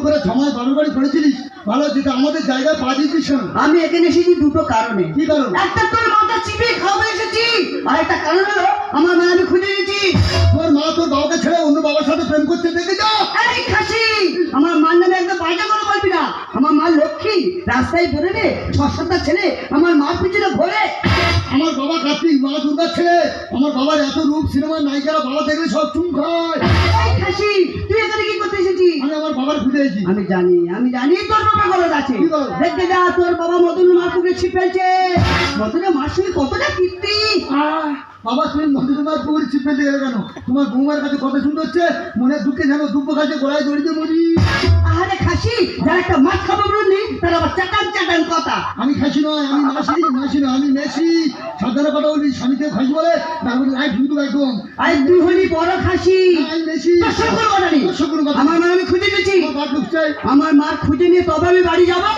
করে ঝমায় বাড়ি বাড়ি করেছিলিস ভালো, যেটা আমাদের জায়গায় পা দিয়েছিস না। আমি এখানে এসেছি দুটো কারণে। কি কারণ? একটা তোর মাথা চিপে খাওয়া এসেছি, আর একটা কারণ হলো আমার মা আমি খুঁজে গেছি। তোর মা তোর বাবাকে ছেড়ে অন্য বাবার সাথে প্রেম করতে দেখে যা। এই খাসি, আমার মার নামে একদম বাজে করে বলবি না। আমার মা লক্ষ্মী, রাস্তায় বেরোলে ছ-সাতটা ছেলে আমার মার পিছনে ঘোরে। আমার বাবা কার্তিক, মা দুর্গার ছেলে। আমার বাবার এত রূপ, সিনেমার নায়িকারা বাবা দেখলে সব চুম খায়। এই খাসি, তুই এখানে কি করতে এসেছিস? আমি আমার বাবার খুঁজে এসেছি। আমি জানি তোর বাবা গলদ আছে। কি গলদ? দেখতে যা, তোর বাবা মদন মার পুকুরে ছিপ ফেলছে। মদনের মার সঙ্গে কতটা কীর্তি। বাবা তুমি মধুমার পুকুরে ছিপ ফেলতে গেলে কেন? তোমার বৌমার কাছে কথা শুনতে হচ্ছে, মনে দুঃখে যেন দুব্ব কাছে গোড়ায় জড়িতে মরি। আরে খাসি, যারা একটা মাছ খাবো বললি তারা আবার চাটান চাটান কথা। আমি খাসি নয়, আমি মাসি নয়, আমি মেসি। সাবধানে কথা বলবি, স্বামীকে খাসি বলে তারপরে লাইফ কিন্তু একদম। আরে তুই হলি বড় খাসি। আমি মেসি। আমার মা আমি খুঁজে গেছি। বাদ ঢুকছে। আমার মার খুঁজে নিয়ে তবে আমি বাড়ি যাবো।